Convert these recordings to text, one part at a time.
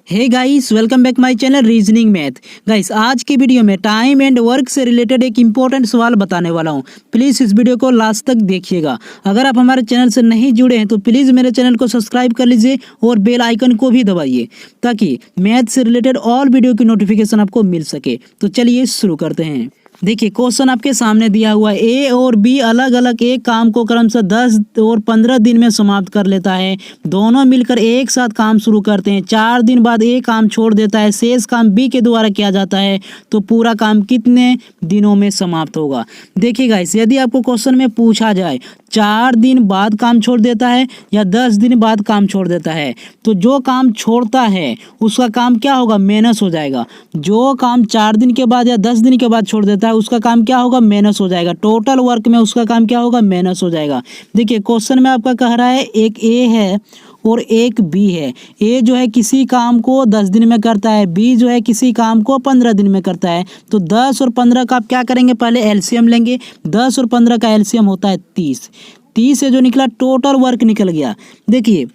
Hey guys, welcome back my channel reasoning math. Guys, आज की video में time and work से related एक इंपॉर्टेंट सवाल बताने वाला हूं। प्लीज़ इस वीडियो को लास्ट तक देखिएगा। अगर आप हमारे चैनल से नहीं जुड़े हैं तो प्लीज़ मेरे चैनल को सब्सक्राइब कर लीजिए और बेल आइकन को भी दबाइए ताकि मैथ से रिलेटेड ऑल वीडियो की नोटिफिकेशन आपको मिल सके। तो चलिए शुरू करते हैं। देखिए, क्वेश्चन आपके सामने दिया हुआ है। ए और बी अलग अलग एक काम को क्रमशः 10 और 15 दिन में समाप्त कर लेता है। दोनों मिलकर एक साथ काम शुरू करते हैं। 4 दिन बाद ए काम छोड़ देता है। शेष काम बी के द्वारा किया जाता है। तो पूरा काम कितने दिनों में समाप्त होगा? देखिए गाइस, यदि आपको क्वेश्चन में पूछा जाए 4 दिन बाद काम छोड़ देता है या 10 दिन बाद काम छोड़ देता है, तो जो काम छोड़ता है उसका काम क्या होगा? माइनस हो जाएगा। जो काम 4 दिन के बाद या 10 दिन के बाद छोड़ देता है उसका काम क्या होगा? माइनस हो जाएगा। टोटल वर्क में उसका काम क्या होगा? माइनस हो जाएगा। देखिए, क्वेश्चन में आपका कह रहा है एक ए है और एक बी है। ए जो है किसी काम को 10 दिन में करता है, बी जो है किसी काम को 15 दिन में करता है। तो 10 और 15 का आप क्या करेंगे? पहले एलसीएम लेंगे। 10 और 15 का एलसीएम होता है 30। 30 से जो निकला टोटल वर्क निकल गया। देखिए,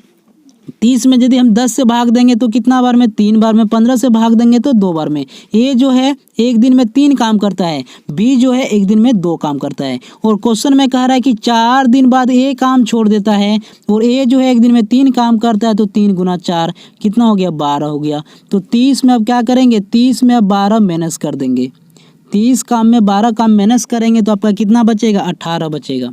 30 में यदि हम 10 से भाग देंगे तो कितना बार में? 3 बार में। 15 से भाग देंगे तो 2 बार में। ए जो है एक दिन में 3 काम करता है, बी जो है एक दिन में 2 काम करता है। और क्वेश्चन में कह रहा है कि 4 दिन बाद ए काम छोड़ देता है और ए जो है एक दिन में 3 काम करता है। तो 3 गुना 4 कितना हो गया? 12 हो गया। तो 30 में अब क्या करेंगे? 30 में अब 12 माइनस कर देंगे। 30 काम में 12 काम माइनस करेंगे तो आपका कितना बचेगा? 18 बचेगा।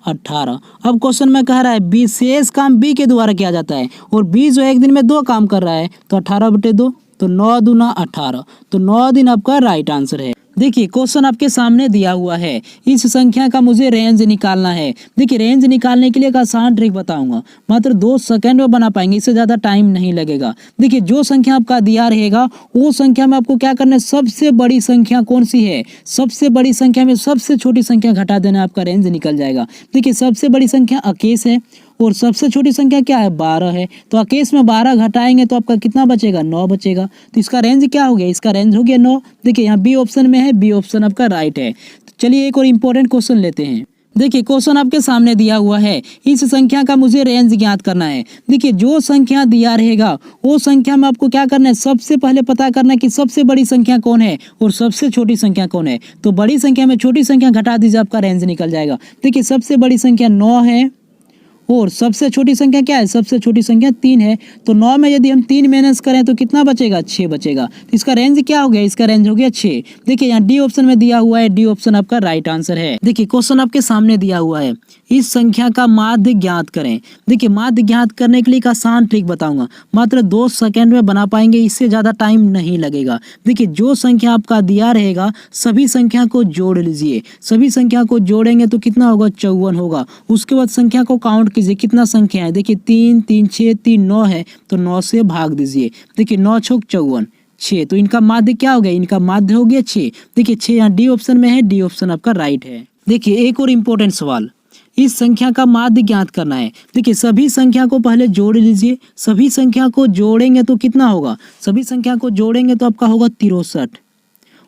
18। अब क्वेश्चन में कह रहा है बी शेष काम बी के द्वारा किया जाता है और बी जो एक दिन में 2 काम कर रहा है। तो 18/2 तो 9 दूना 18। तो 9 दिन आपका राइट आंसर है। देखिए, क्वेश्चन आपके सामने दिया हुआ है। इस संख्या का मुझे रेंज निकालना है। देखिए, रेंज निकालने के लिए एक आसान ट्रिक बताऊंगा। मात्र 2 सेकंड में बना पाएंगे, इससे ज़्यादा टाइम नहीं लगेगा। देखिए, जो संख्या आपका दिया रहेगा वो संख्या में आपको क्या करना है? सबसे बड़ी संख्या कौन सी है? सबसे बड़ी संख्या में सबसे छोटी संख्या घटा देना, आपका रेंज निकल जाएगा। देखिए, सबसे बड़ी संख्या 21 है और सबसे छोटी संख्या क्या है? 12 है। तो 21 में 12 घटाएंगे तो आपका कितना बचेगा? 9 बचेगा। तो इसका रेंज क्या हो गया? इसका रेंज हो गया 9। देखिए, यहाँ बी ऑप्शन में है, बी ऑप्शन आपका राइट है। तो चलिए एक और इम्पोर्टेंट क्वेश्चन लेते हैं। देखिए, क्वेश्चन आपके सामने दिया हुआ है। इस संख्या का मुझे रेंज ज्ञात करना है। देखिए, जो संख्या दिया रहेगा वो संख्या में आपको क्या करना है? सबसे पहले पता करना है कि सबसे बड़ी संख्या कौन है और सबसे छोटी संख्या कौन है। तो बड़ी संख्या में छोटी संख्या घटा दीजिए, आपका रेंज निकल जाएगा। देखिए, सबसे बड़ी संख्या 9 है और सबसे छोटी संख्या क्या है? सबसे छोटी संख्या 3 है। तो 9 में यदि हम 3 माइनस करें तो कितना बचेगा? 6 बचेगा। तो इसका रेंज क्या हो गया? इसका रेंज हो गया 6। देखिए, यहाँ डी ऑप्शन में दिया हुआ है, डी ऑप्शन आपका राइट आंसर है। देखिए, क्वेश्चन आपके सामने दिया हुआ है, इस संख्या का माध्य ज्ञात करें। देखिए, माध्य ज्ञात करने के लिए एक आसान ट्रिक बताऊंगा। मात्र 2 सेकंड में बना पाएंगे, इससे ज्यादा टाइम नहीं लगेगा। देखिए, जो संख्या आपका दिया रहेगा सभी संख्या को जोड़ लीजिए। सभी संख्या को जोड़ेंगे तो कितना होगा? 54 होगा। उसके बाद संख्या को काउंट कीजिए, कितना संख्या है? देखिए, 3 3 6 3 9 है। तो 9 से भाग दीजिए। देखिए, 9 छक 54 6। तो इनका माध्य क्या हो गया? इनका माध्य हो गया 6। देखिए, 6 यहाँ डी ऑप्शन में है, डी ऑप्शन आपका राइट है। देखिए, एक और इम्पोर्टेंट सवाल, इस संख्या का माध्य ज्ञात करना है। देखिए, सभी संख्या को पहले जोड़ लीजिए। सभी संख्या को जोड़ेंगे तो कितना होगा? सभी संख्या को जोड़ेंगे तो आपका होगा 63।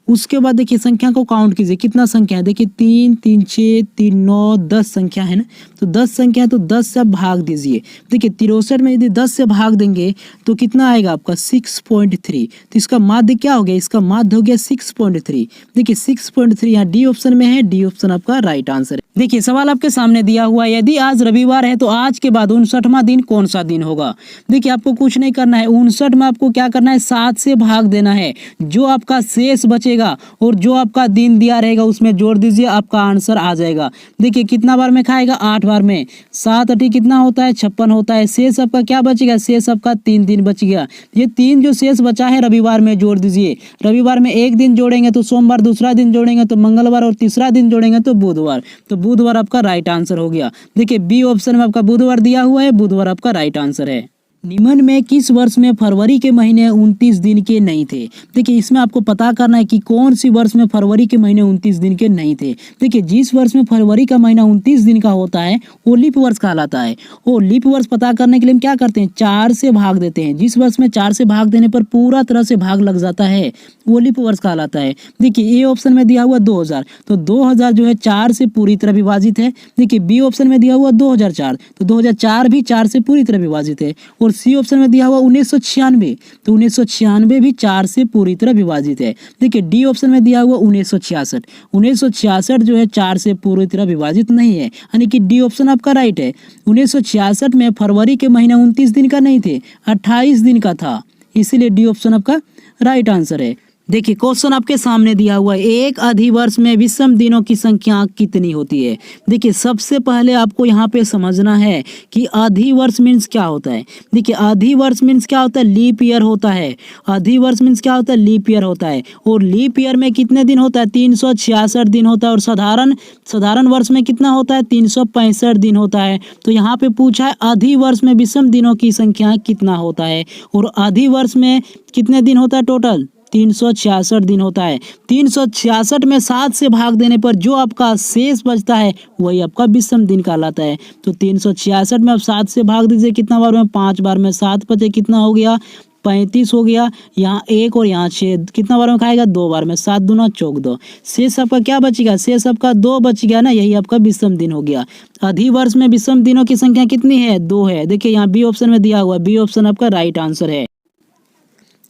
उसके बाद देखिए, संख्या को काउंट कीजिए, कितना संख्या है? देखिए, 3 3 6 3 9 10 संख्या है ना। तो 10 संख्या है तो 10 से आप भाग दीजिए। देखिए, 63 में यदि 10 से भाग देंगे तो कितना आएगा आपका? 6.3। तो इसका माध्य क्या हो गया? इसका माध्य हो गया 6.3। देखिए, 6.3 यहाँ डी ऑप्शन में है, डी ऑप्शन आपका राइट आंसर है। देखिए, सवाल आपके सामने दिया हुआ है, यदि आज रविवार है तो आज के बाद 59वां दिन कौन सा दिन होगा? देखिए, आपको कुछ नहीं करना है। 59 में आपको क्या करना है? 7 से भाग देना है। जो आपका शेष बचेगा और जो आपका दिन दिया रहेगा उसमें जोड़ दीजिए, आपका आंसर आ जाएगा। देखिए, कितना बार में खाएगा? 8 बार में। 7 8 कितना होता है? 56 होता है। शेष आपका क्या बचेगा? शेष आपका 3 दिन बच गया। ये 3 जो शेष बचा है रविवार में जोड़ दीजिए। रविवार में एक दिन जोड़ेंगे तो सोमवार, दूसरा दिन जोड़ेंगे तो मंगलवार और तीसरा दिन जोड़ेंगे तो बुधवार। तो बुधवार आपका राइट आंसर हो गया। देखिए, बी ऑप्शन में आपका बुधवार दिया हुआ है, बुधवार आपका राइट आंसर है। निम्न में किस वर्ष में फरवरी के महीने 29 दिन के नहीं थे? देखिए, इसमें आपको पता करना है कि कौन सी वर्ष में फरवरी के महीने 29 दिन के नहीं थे। देखिए, जिस वर्ष में फरवरी का महीना 29 दिन का होता है वो लीप वर्ष कहलाता है। और लीप वर्ष पता करने के लिए हम क्या करते हैं? 4 से भाग देते हैं। जिस वर्ष में 4 से भाग देने पर पूरा तरह से भाग लग जाता है वो लीप वर्ष कहलाता है। देखिए, ए ऑप्शन में दिया हुआ 2000, तो 2000 जो है 4 से पूरी तरह विभाजित है। देखिए, बी ऑप्शन में दिया हुआ 2004, तो 2004 भी 4 से पूरी तरह विभाजित है। और और सी ऑप्शन में दिया हुआ 1996, तो 1996 भी 4 से पूरी तरह विभाजित है। देखिए डी ऑप्शन में दिया हुआ 1966, 1966 जो है 4 से पूरी तरह विभाजित नहीं है, यानी कि डी ऑप्शन आपका राइट है। 1966 में फरवरी के महीना 29 दिन का नहीं थे, 28 दिन का था, इसीलिए डी ऑप्शन आपका राइट आंसर है। देखिए क्वेश्चन आपके सामने दिया हुआ है, एक अधिवर्ष में विषम दिनों की संख्या कितनी होती है। देखिए सबसे पहले आपको यहाँ पे समझना है कि अधिवर्ष मीन्स क्या होता है। देखिए अधिवर्ष मीन्स क्या होता है, लीप ईयर होता है। अधिवर्ष मीन्स क्या होता है, लीप ईयर होता है। और लीप ईयर में कितने दिन होता है, 366 दिन होता है। और साधारण वर्ष में कितना होता है, 365 दिन होता है। तो यहाँ पे पूछा है अधिवर्ष में विषम दिनों की संख्या कितना होता है, और अधिवर्ष में कितने दिन होता है, टोटल 366 दिन होता है। 366 में 7 से भाग देने पर जो आपका शेष बचता है वही आपका विषम दिन कहलाता है। तो 366 में आप 7 से भाग दीजिए, कितना बार में, 5 बार में, 7 बचे कितना हो गया, 35 हो गया। यहाँ 1 और यहाँ 6 कितना बार में खाएगा, 2 बार में, 7 दूना 14, शेष आपका क्या बचेगा, शेष आपका 2 बच गया ना, यही आपका विषम दिन हो गया। अधिवर्ष में विषम दिनों की संख्या कितनी है, 2 है। देखिए यहाँ बी ऑप्शन में दिया हुआ, बी ऑप्शन आपका राइट आंसर है।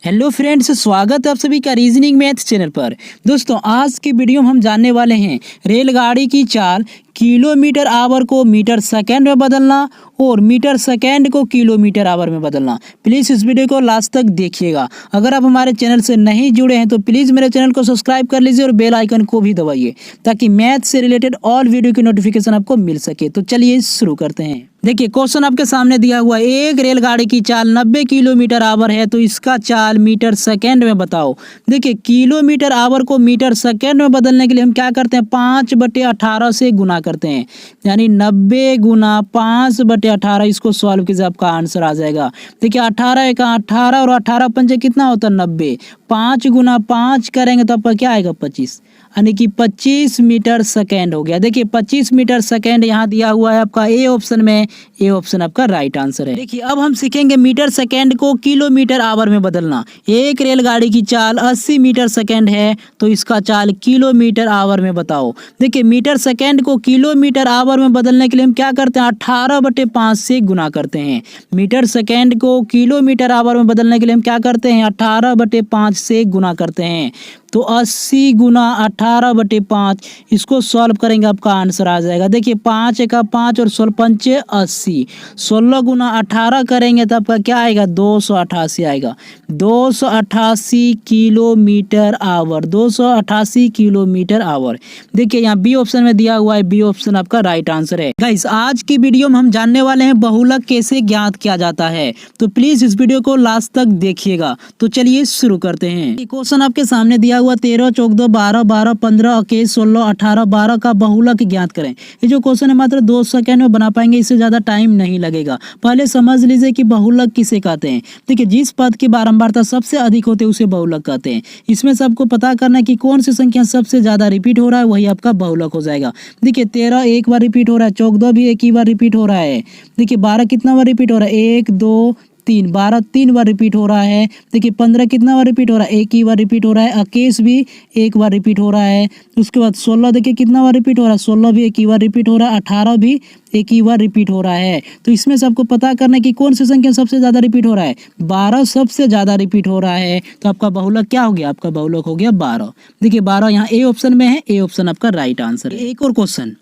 हेलो फ्रेंड्स, स्वागत है आप सभी का रीजनिंग मैथ चैनल पर। दोस्तों आज की वीडियो में हम जानने वाले हैं रेलगाड़ी की चाल किलोमीटर आवर को मीटर सेकंड में बदलना और मीटर सेकंड को किलोमीटर आवर में बदलना। प्लीज़ इस वीडियो को लास्ट तक देखिएगा। अगर आप हमारे चैनल से नहीं जुड़े हैं तो प्लीज़ मेरे चैनल को सब्सक्राइब कर लीजिए और बेल आइकन को भी दबाइए ताकि मैथ से रिलेटेड ऑल वीडियो की नोटिफिकेशन आपको मिल सके। तो चलिए शुरू करते हैं। देखिए क्वेश्चन आपके सामने दिया हुआ है, एक रेलगाड़ी की चाल 90 किलोमीटर आवर है तो इसका चाल मीटर सेकंड में बताओ। देखिए किलोमीटर आवर को मीटर सेकंड में बदलने के लिए हम क्या करते हैं, 5/18 से गुना करते हैं, यानी 90 गुना 5/18। इसको सॉल्व कीजिए, आपका आंसर आ जाएगा। देखिए 18 का 18 और 18 पंचे कितना होता है, 90। 5 गुना 5 करेंगे तो आपका क्या आएगा, 25, यानी कि 25 मीटर सेकेंड हो गया। देखिए 25 मीटर सेकेंड यहाँ दिया हुआ है आपका ए ऑप्शन में, ए ऑप्शन आपका राइट आंसर है। देखिए अब हम सीखेंगे मीटर सेकेंड को किलोमीटर आवर में बदलना। एक रेलगाड़ी की चाल 80 मीटर सेकेंड है तो इसका चाल किलोमीटर आवर में बताओ। देखिए मीटर सेकेंड को किलोमीटर आवर में बदलने के लिए हम क्या करते हैं, 18/5 से गुना करते हैं। मीटर सेकेंड को किलोमीटर आवर में बदलने के लिए हम क्या करते हैं, 18/5 से गुना करते हैं। तो 80 गुना 18/5, इसको सॉल्व करेंगे आपका आंसर आ जाएगा। देखिए 5 का 5 और 16 पंचे 80, 16 गुना 18 करेंगे तो आपका क्या आएगा, 288 आएगा। 288 किलोमीटर आवर, 288 किलोमीटर आवर। देखिए यहाँ बी ऑप्शन में दिया हुआ है, बी ऑप्शन आपका राइट आंसर है। गाइस आज की वीडियो में हम जानने वाले हैं बहुलक कैसे ज्ञात किया जाता है, तो प्लीज इस वीडियो को लास्ट तक देखिएगा। तो चलिए शुरू करते हैं। क्वेश्चन आपके सामने दिया हुआ 13, 14, 12, 12, 15, 21, 16, 18, 12 का बहुलक ज्ञात करें। ये जो क्वेश्चन है मात्र 2 सेकंड में बना पाएंगे, इससे ज्यादा टाइम नहीं लगेगा। पहले समझ लीजिए कि बहुलक किसे कहते हैं। देखिए जिस पद की बारंबारता सबसे अधिक होती है उसे बहुलक कहते हैं। इसमें से आपको पता करना है कि कौन सी संख्या सबसे ज्यादा रिपीट हो रहा है, वही आपका बहुलक हो जाएगा। देखिए 13 एक बार रिपीट हो रहा है, 14 भी एक ही बार रिपीट हो रहा है। देखिए 12 कितना बार रिपीट हो रहा है, 1 2 3, 12 3 बार रिपीट हो रहा है। देखिए 15 कितना बार रिपीट हो रहा है, एक ही बार रिपीट हो रहा है। 21 भी एक बार रिपीट हो रहा है। उसके बाद 16 देखिए कितना बार रिपीट हो रहा है, 16 भी एक ही बार रिपीट हो रहा है। 18 भी एक ही बार रिपीट हो रहा है। तो इसमें से आपको पता करना है कि कौन सी संख्या सबसे ज्यादा रिपीट हो रहा है। 12 सबसे ज्यादा रिपीट हो रहा है, तो आपका बहुलक क्या हो गया, आपका बहुलक हो गया 12। देखिए 12 यहाँ ए ऑप्शन में है, ए ऑप्शन आपका राइट आंसर है। एक और क्वेश्चन,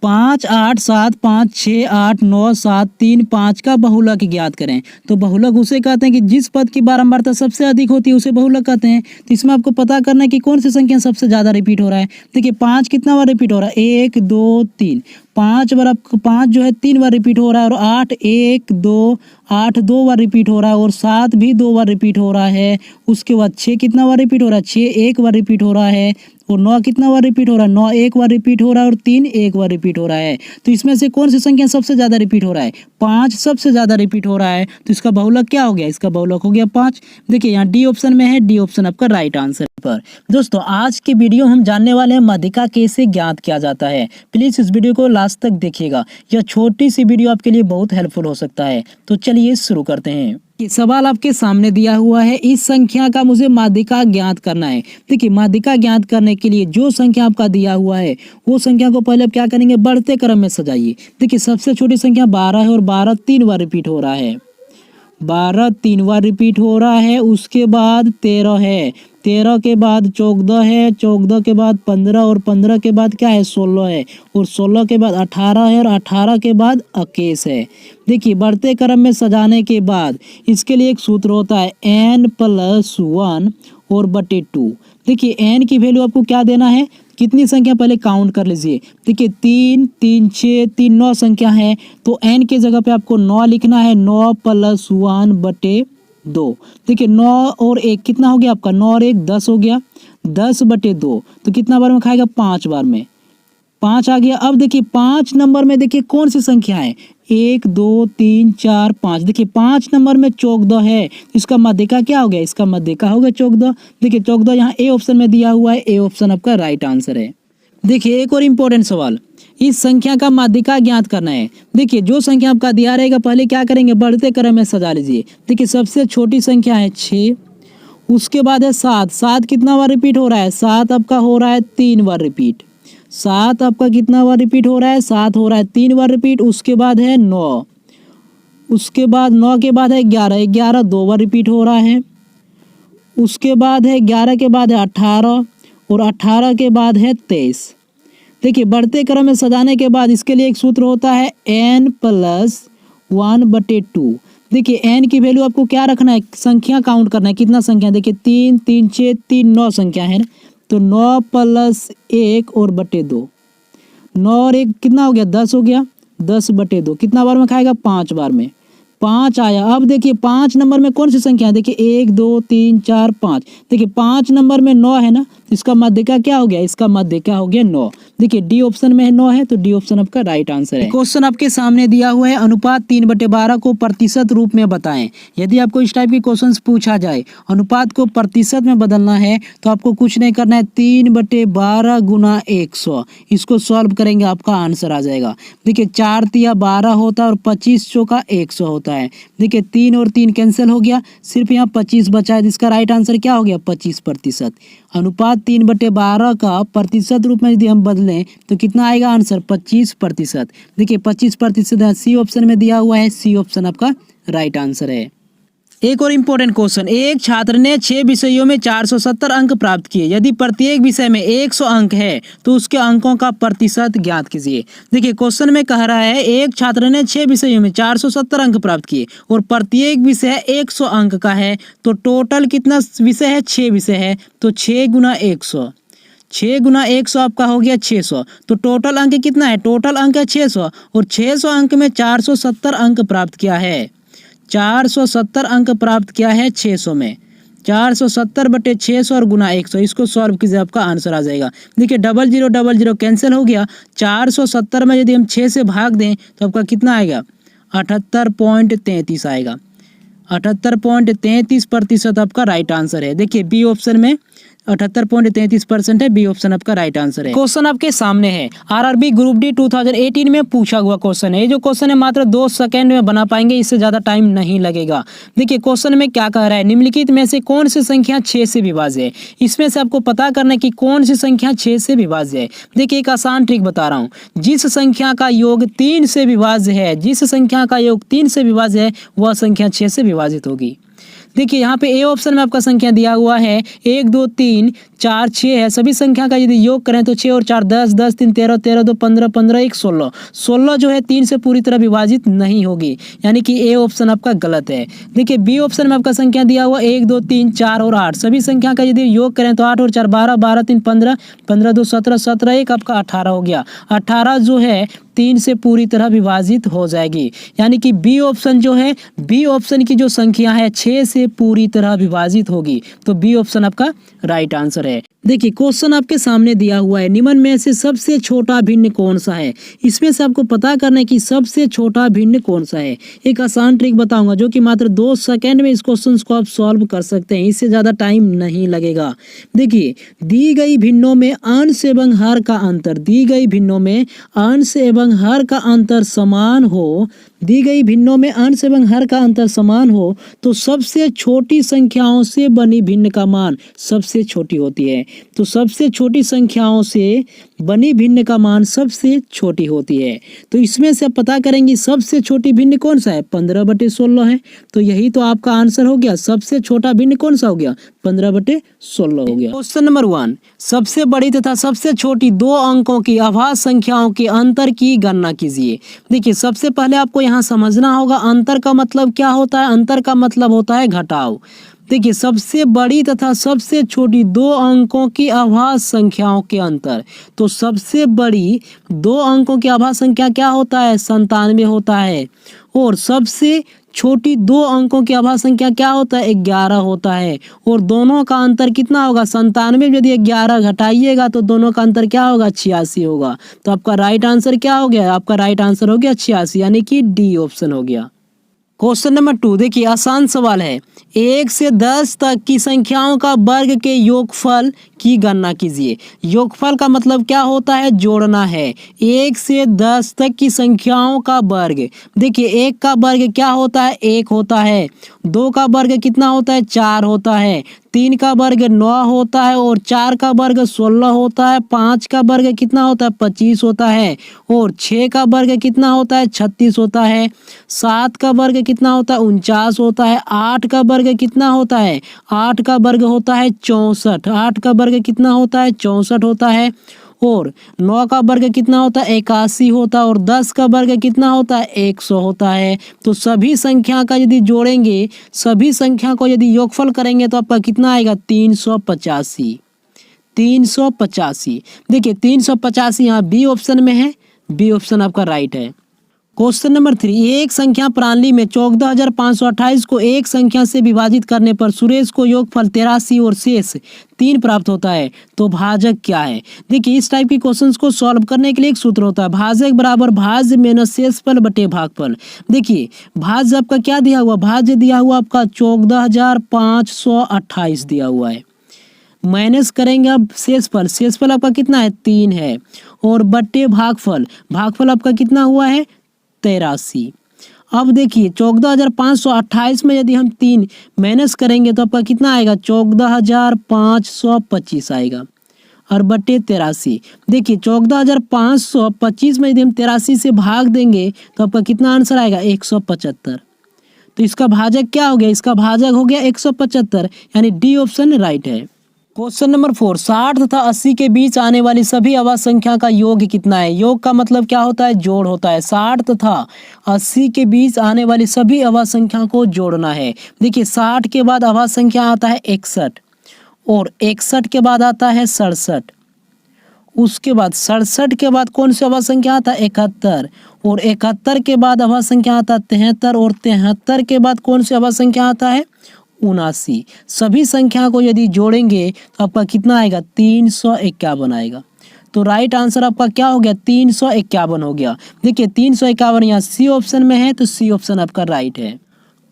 5 8 7 5 6 8 9 7 3 5 का बहुलक ज्ञात करें। तो बहुलक उसे कहते हैं कि जिस पद की बारंबारता सबसे अधिक होती है उसे बहुलक कहते हैं। तो इसमें आपको पता करना है कि कौन सी संख्या सबसे ज्यादा रिपीट हो रहा है। देखिए 5 कितना बार रिपीट हो रहा है, 1 2 3, 5 बार, 5 जो है 3 बार रिपीट हो रहा है। और 8 1 2, 8 2 बार रिपीट हो रहा है। और 7 भी 2 बार रिपीट हो रहा है। उसके बाद 6 कितना बार रिपीट हो रहा है, 6 एक बार रिपीट हो रहा है। और 9 कितना बार रिपीट हो रहा है, 9 एक बार रिपीट हो रहा है। और 3 एक बार रिपीट हो रहा है। तो इसमें से कौन सी संख्या सबसे ज्यादा रिपीट हो रहा है, 5 सबसे ज्यादा रिपीट हो रहा है। तो इसका बहुलक क्या हो गया, इसका बहुलक हो गया 5। देखिए यहाँ डी ऑप्शन में है, डी ऑप्शन आपका राइट आंसर पर। दोस्तों आज की वीडियो हम जानने वाले हैं माध्यिका कैसे ज्ञात किया जाता है। प्लीज इस वीडियो को लास्ट तक देखिएगा, यह छोटी सी वीडियो आपके लिए बहुत हेल्पफुल हो सकता है। तो चलिए शुरू करते हैं। सवाल आपके सामने दिया हुआ है, इस संख्या का मुझे माध्यिका ज्ञात करना है। देखिए माध्यिका ज्ञात करने के लिए जो संख्या आपका दिया हुआ है वो संख्या को पहले आप क्या करेंगे, बढ़ते क्रम में सजाइए। देखिए सबसे छोटी संख्या 12 है और 12 3 बार रिपीट हो रहा है। 12 3 बार रिपीट हो रहा है। उसके बाद 13 है, 13 के बाद 14 है, 14 के बाद 15 और 15 के बाद क्या है 16 है, और 16 के बाद 18 है, और 18 के बाद 21 है। देखिए बढ़ते क्रम में सजाने के बाद इसके लिए एक सूत्र होता है n+1 और बटे 2। देखिए n की वैल्यू आपको क्या देना है, कितनी संख्या पहले काउंट कर लीजिए। देखिए 3 3 6 3 9 संख्या है, तो n के जगह पे आपको 9 लिखना है। 9+1 बटे 2। देखिए 9 और 1 कितना हो गया आपका, 9 और 1 10 हो गया। 10 बटे 2 तो कितना बार में खाएगा, 5 बार में, 5 आ गया। अब देखिए 5 नंबर में देखिए कौन सी संख्या है, 1 2 3 4 5। देखिए 5 नंबर में 14 है, इसका माध्यिका क्या हो गया, इसका माध्यिका हो गया 14। देखिए 14 यहाँ ए ऑप्शन में दिया हुआ है, ए ऑप्शन आपका राइट आंसर है। देखिए एक और इम्पोर्टेंट सवाल, इस संख्या का माध्यिका ज्ञात करना है। देखिए जो संख्या आपका दिया रहेगा पहले क्या करेंगे, बढ़ते क्रम में सजा लीजिए। देखिए सबसे छोटी संख्या है 6, उसके बाद है 7। 7 कितना बार रिपीट हो रहा है, 7 आपका हो रहा है 3 बार रिपीट। 7 आपका कितना बार रिपीट हो रहा है, 7 हो रहा है 3 बार रिपीट। उसके बाद है 9, उसके बाद 9 के बाद है 11, 11 2 बार रिपीट हो रहा है। उसके बाद है 11 के बाद है 18, और 18 के बाद है 23। देखिए बढ़ते क्रम में सजाने के बाद इसके लिए एक सूत्र होता है n+1 बटे 2। देखिए n की वैल्यू आपको क्या रखना है, संख्या काउंट करना है, कितना संख्या, देखिए 3 3 6 3 9 संख्या है, तो 9+1 और बटे 2। 9 और 1 कितना हो गया, 10 हो गया। 10 बटे 2 कितना बार में खाएगा, 5 बार में, 5 आया। अब देखिए 5 नंबर में कौन सी संख्या है, देखिए 1 2 3 4 5। देखिए 5 नंबर में 9 है ना, इसका माध्यिका क्या हो गया, इसका माध्यिका हो गया 9। देखिए डी ऑप्शन में है 9 है, तो डी ऑप्शन आपका राइट आंसर है। क्वेश्चन आपके सामने दिया हुआ है, अनुपात 3/12 को प्रतिशत रूप में बताएं। यदि आपको इस टाइप के क्वेश्चंस पूछा जाए, अनुपात को प्रतिशत में बदलना है, तो आपको कुछ नहीं करना है, 3/12 गुना 100, इसको सॉल्व करेंगे आपका आंसर आ जाएगा। देखिए 4 तिया 12 होता है, और 25 चौका 100 होता है। देखिए 3 और 3 कैंसिल हो गया, सिर्फ यहाँ 25 बचा है, इसका राइट आंसर क्या हो गया, 25%। अनुपात 3/12 का प्रतिशत रूप में यदि हम बदलें तो कितना आएगा आंसर, 25%। देखिए 25% सी ऑप्शन में दिया हुआ है, सी ऑप्शन आपका राइट आंसर है। एक और इम्पोर्टेंट क्वेश्चन, एक छात्र ने 6 विषयों में 470 अंक प्राप्त किए। यदि प्रत्येक विषय में 100 अंक है तो उसके अंकों का प्रतिशत ज्ञात कीजिए। देखिए क्वेश्चन में कह रहा है एक छात्र ने 6 विषयों में 470 अंक प्राप्त किए और प्रत्येक विषय 100 अंक का है, तो टोटल कितना विषय है, 6 विषय है, तो 6 गुना 100, 6 गुना 100 आपका हो गया 600। तो टोटल अंक कितना है, टोटल अंक है 600, और 600 अंक में 470 अंक प्राप्त किया है, 470 अंक प्राप्त किया है 600 में। 470 बटे 600 और गुना 100, इसको सॉल्व कीजिए आपका आंसर आ जाएगा। देखिए 0000 कैंसिल हो गया। 470 में यदि हम 6 से भाग दें तो आपका कितना आएगा, 78.33 आएगा। 78.33% आपका राइट आंसर है। देखिए बी ऑप्शन में 78.33% है, बी ऑप्शन आपका राइट आंसर है। क्वेश्चन आपके सामने है, आरआरबी ग्रुप डी 2018 में पूछा हुआ क्वेश्चन है। ये जो क्वेश्चन है मात्र 2 सेकंड में बना पाएंगे, इससे ज्यादा टाइम नहीं लगेगा। देखिए क्वेश्चन में क्या कह रहा है, निम्नलिखित में से कौन सी संख्या 6 से विभाज्य है। इसमें से आपको पता करना है कि कौन सी संख्या 6 से विभाज्य है। देखिए एक आसान ट्रिक बता रहा हूँ, जिस संख्या का योग 3 से विभाज्य है, जिस संख्या का योग 3 से विभाज्य है, वह संख्या 6 से विभाजित होगी। देखिए यहाँ पे ए ऑप्शन में आपका संख्या दिया हुआ है 1 2 3 4 6 है। सभी संख्या का यदि योग करें तो 6 और 4 10, 10 3 13, 13 2 15, 15 1 16। 16 जो है 3 से पूरी तरह विभाजित नहीं होगी, यानी कि ए ऑप्शन आपका गलत है। देखिए बी ऑप्शन में आपका संख्या दिया हुआ 1 2 3 4 और 8। सभी संख्या का यदि योग करें तो 8 और 4 12, 12 3 15, 15 2 17, 17 1 आपका 18 हो गया। 18 जो है 3 से पूरी तरह विभाजित हो जाएगी, यानी कि बी ऑप्शन जो है, बी ऑप्शन की जो संख्या है 6 से पूरी तरह विभाजित होगी, तो बी ऑप्शन आपका राइट आंसर है। देखिए क्वेश्चन आपके सामने दिया हुआ है, निम्न में से सबसे छोटा भिन्न कौन सा है। इसमें से आपको पता करना है कि सबसे छोटा भिन्न कौन सा है। एक आसान ट्रिक बताऊंगा जो कि मात्र 2 सेकंड में इस क्वेश्चन को आप सॉल्व कर सकते हैं, इससे ज्यादा टाइम नहीं लगेगा। देखिए दी गई भिन्नों में अंश एवं हर का अंतर, दी गई भिन्नों में अंश एवं हर का अंतर समान हो, दी गई भिन्नों में अंश एवं हर का अंतर समान हो तो सबसे छोटी संख्याओं से बनी भिन्न का मान सबसे छोटी होती है। तो सबसे छोटी संख्याओं से बनी भिन्न का मान सबसे छोटी होती है। तो इसमें से आप पता करेंगे सबसे छोटी भिन्न कौन सा है, 15/16 है। तो यही तो आपका आंसर हो गया। सबसे छोटा भिन्न कौन सा हो गया, 15/16 हो गया। क्वेश्चन नंबर 1, सबसे बड़ी तथा सबसे छोटी दो अंकों की अभाज्य संख्याओं के अंतर की गणना कीजिए। देखिए सबसे पहले आपको यहाँ समझना होगा अंतर का मतलब क्या होता है। अंतर का मतलब होता है घटाव। देखिए सबसे बड़ी तथा सबसे छोटी दो अंकों की अभाज्य संख्याओं के अंतर। तो सबसे बड़ी दो अंकों की अभाज्य संख्या क्या होता है, 97 होता है। और सबसे छोटी दो अंकों की अभाज्य संख्या क्या होता है, 11 होता है। और दोनों का अंतर कितना होगा, 97 यदि 11 घटाइएगा तो दोनों का अंतर क्या होगा, 86 होगा। तो आपका राइट आंसर क्या हो गया, आपका राइट आंसर हो गया 86, यानी कि डी ऑप्शन हो गया। क्वेश्चन नंबर 2, देखिए आसान सवाल है। 1 से 10 तक की संख्याओं का वर्ग के योगफल की गणना कीजिए। योगफल का मतलब क्या होता है, जोड़ना है। 1 से 10 तक की संख्याओं का वर्ग। देखिए 1 का वर्ग क्या होता है, 1 होता है। 2 का वर्ग कितना होता है, 4 होता है। 3 का वर्ग 9 होता है। और 4 का वर्ग 16 होता है। 5 का वर्ग कितना होता है, 25 होता है। और 6 का वर्ग कितना होता है, 36 होता है। 7 का वर्ग कितना होता है, 49 होता है। 8 का वर्ग कितना होता है, 8 का वर्ग होता है 64। 8 का वर्ग कितना होता है, 64 होता है। और 9 का वर्ग कितना होता है, 81 होता है। और 10 का वर्ग कितना होता है, 100 होता है। तो सभी संख्या का यदि जोड़ेंगे, सभी संख्या को यदि योगफल करेंगे तो आपका कितना आएगा, 385। 385। देखिए 385 यहाँ बी ऑप्शन में है, बी ऑप्शन आपका राइट है। क्वेश्चन नंबर 3, एक संख्या प्रणाली में 14,528 को एक संख्या से विभाजित करने पर सुरेश को योगफल 83 और शेष 3 प्राप्त होता है। तो भाजक क्या है। देखिए इस टाइप के क्वेश्चंस को सॉल्व करने के लिए एक सूत्र होता है, भाजक बराबर भाज्य माइनस शेषफल बटे भागफल। देखिए भाज्य आपका क्या दिया हुआ, भाज्य दिया हुआ आपका 14,528 दिया हुआ है। माइनस करेंगे अब शेषफल, शेषफल आपका कितना है, 3 है। और बटे भागफल, भागफल आपका कितना हुआ है, 83। अब देखिए 14,528 में यदि हम 3 माइनस करेंगे तो आपका कितना आएगा, 14,525 आएगा। और बटे 83। देखिए 14,525 में यदि हम 83 से भाग देंगे तो आपका कितना आंसर आएगा, 175। तो इसका भाजक क्या हो गया, इसका भाजक हो गया 175, यानी डी ऑप्शन राइट है। क्वेश्चन नंबर 4, 60 तथा 80 के बीच आने वाली सभी अभाज्य संख्या का योग कितना है। योग का मतलब क्या होता है, जोड़ होता है। 60 तथा 80 के बीच आने वाली सभी अभाज्य संख्या को जोड़ना है। देखिए 60 के बाद अभाज्य संख्या आता है 61। और 61 के बाद आता है 67। उसके बाद 67 के बाद कौन सी अभाज्य संख्या आता है, 71। और 71 के बाद अभाज्य संख्या आता है 73। और 73 के बाद कौन सी अभाज्य संख्या आता है, 79। सभी संख्या को यदि जोड़ेंगे तो आपका कितना आएगा, 351 आएगा। तो राइट आंसर आपका क्या हो गया, 351 हो गया। देखिए 351 यहाँ सी ऑप्शन में है, तो सी ऑप्शन आपका राइट है।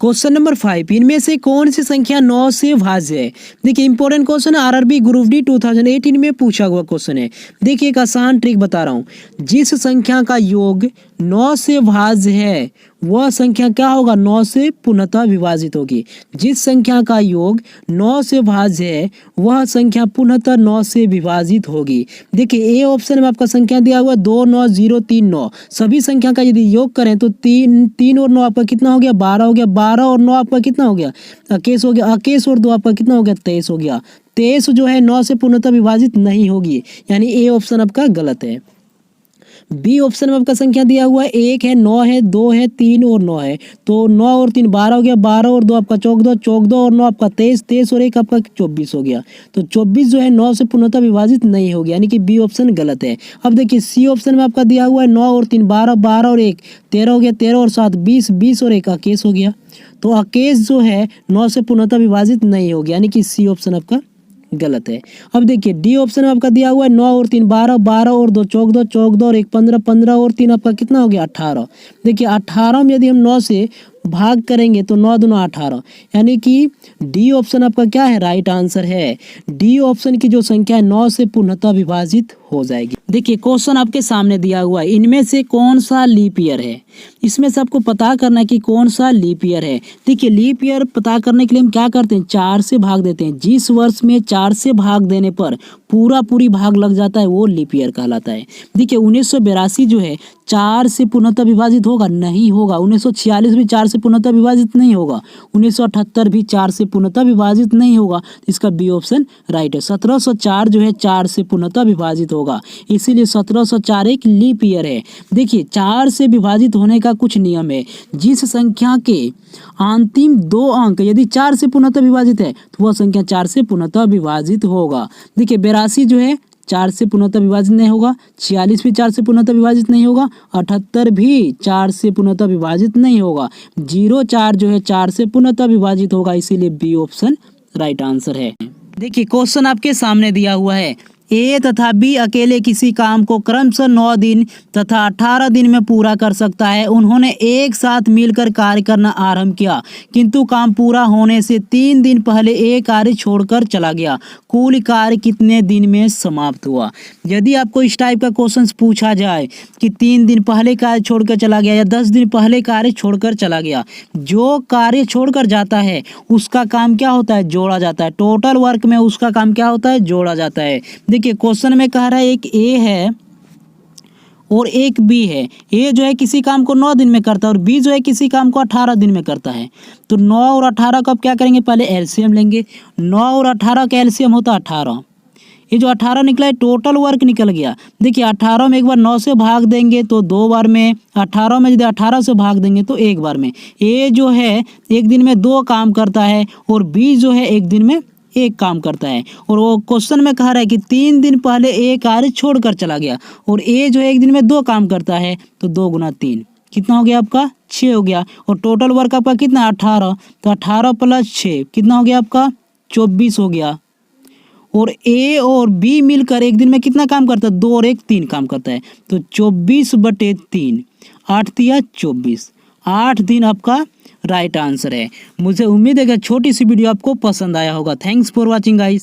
क्वेश्चन नंबर 5, इनमें से कौन सी संख्या 9 से भाज्य है। देखिए इंपॉर्टेंट क्वेश्चन है, आरआरबी ग्रुप डी 2018 में पूछा हुआ क्वेश्चन है। देखिए एक आसान ट्रिक बता रहा हूँ, जिस संख्या का योग 9 से भाज्य है वह संख्या क्या होगा, 9 से पुनः विभाजित होगी। जिस संख्या का योग 9 से भाज्य है वह संख्या पुनः 9 से विभाजित होगी। देखिए ए ऑप्शन में आपका संख्या दिया हुआ 29039। सभी संख्या का यदि योग करें तो 3 और 9 आपका कितना हो गया, 12 हो गया। 12 और 9 आपका कितना हो गया, 21 हो गया। 21 और 2 आपका कितना हो गया, 23 हो गया। 23 जो है 9 से पूर्णतः विभाजित नहीं होगी, यानी ए ऑप्शन आपका गलत है। बी ऑप्शन में आपका संख्या दिया हुआ है 1 है, 9 है, 2 है, 3 और 9 है। तो 9 और 3 12 हो गया। 12 और 2 आपका 14, 14 और 9 आपका 23, 23 और 1 आपका 24 हो गया। तो 24 जो है 9 से पूर्णतः विभाजित नहीं होगी, यानी कि बी ऑप्शन गलत है। अब देखिए सी ऑप्शन में आपका दिया हुआ है 9 और 3 12, 12 और 1 13 हो गया। 13 और 7 20, 20 और 1 21 हो गया। तो 21 जो है 9 से पूर्णतः विभाजित नहीं होगी, यानी कि सी ऑप्शन आपका गलत है। अब देखिए डी ऑप्शन में आपका दिया हुआ है 9 और 3 12, 12 और 2 14, 14 और 1 15, 15 और 3 आपका कितना हो गया, 18। देखिए 18 में यदि हम 9 से भाग करेंगे तो 9 दूना 18, यानी कि डी ऑप्शन आपका क्या है, राइट आंसर है। डी ऑप्शन की जो संख्या है 9 से पूर्णतः विभाजित हो जाएगी। देखिए क्वेश्चन आपके सामने दिया हुआ है, इनमें से कौन सा लीप ईयर है। इसमें से आपको पता करना है कि कौन सा लीप ईयर है। देखिए लीप ईयर पता करने के लिए हम क्या करते हैं, 4 से भाग देते हैं। जिस वर्ष में 4 से भाग देने पर पूरी भाग लग जाता है वो लीप ईयर कहलाता है। देखिए 1982 जो है 4 से पूर्णतः विभाजित होगा, नहीं होगा। 1946 भी 4 से पूर्णतः विभाजित नहीं होगा। 1978 भी 4 से पूर्णतः विभाजित नहीं होगा। इसका बी ऑप्शन राइट है। 1704 जो है 4 से पूर्णतः विभाजित होगा, इसीलिए 1704 एक लीप ईयर है। देखिए 4 से विभाजित होने का कुछ नियम है। जिस संख्या के अंतिम 2 अंक यदि 4 से पूर्णतः विभाजित है तो वह संख्या 4 से पूर्णतः विभाजित होगा। देखिए 82 जो है 4 से पूर्णतः विभाजित नहीं होगा। 46 भी 4 से पूर्णतः विभाजित नहीं होगा। 78 भी 4 से पूर्णतः विभाजित नहीं होगा। 04 जो है 4 से पूर्णतः विभाजित होगा, इसीलिए बी ऑप्शन राइट आंसर है। देखिए क्वेश्चन आपके सामने दिया हुआ है, ए तथा बी अकेले किसी काम को क्रमशः 9 दिन तथा 18 दिन में पूरा कर सकता है। उन्होंने एक साथ मिलकर कार्य करना आरंभ किया, किंतु काम पूरा होने से 3 दिन पहले ए कार्य छोड़कर चला गया। कुल कार्य कितने दिन में समाप्त हुआ। यदि आपको इस टाइप का क्वेश्चन पूछा जाए कि 3 दिन पहले कार्य छोड़कर चला गया या 10 दिन पहले कार्य छोड़कर चला गया, जो कार्य छोड़कर जाता है उसका काम क्या होता है, जोड़ा जाता है। टोटल वर्क में उसका काम क्या होता है, जोड़ा जाता है। देखिए क्वेश्चन में कह रहा है एक ए है और एक बी है। ए जो है किसी काम को 9 दिन में करता है और बी जो है किसी काम को 18 दिन में करता है। तो 9 और 18 को अब क्या करेंगे, पहले एलसीएम लेंगे। 9 और 18 का एलसीएम होता है 18। ये जो 18 निकला है टोटल वर्क निकल गया। देखिए 18 में एक बार 9 से भाग देंगे तो 2 बार में, 18 में यदि 18 से भाग देंगे तो 1 बार में। ए जो है एक दिन में 2 काम करता है और बी जो है एक दिन में 1 काम करता है। और वो क्वेश्चन में कह रहा है कि 3 दिन पहले ए कार्य छोड़कर चला गया और ए जो है एक दिन में 2 काम करता है, तो 2 गुना 3 कितना हो गया आपका, 6 हो गया। और टोटल वर्क आपका कितना, 18, तो 18 प्लस 6 कितना हो गया आपका, 24 हो गया। और ए और बी मिलकर एक दिन में कितना काम करता है, 2 और 1 3 काम करता है, तो 24/3, 8 तिया 24, 8 दिन आपका राइट आंसर है। मुझे उम्मीद है कि छोटी सी वीडियो आपको पसंद आया होगा। Thanks for watching guys.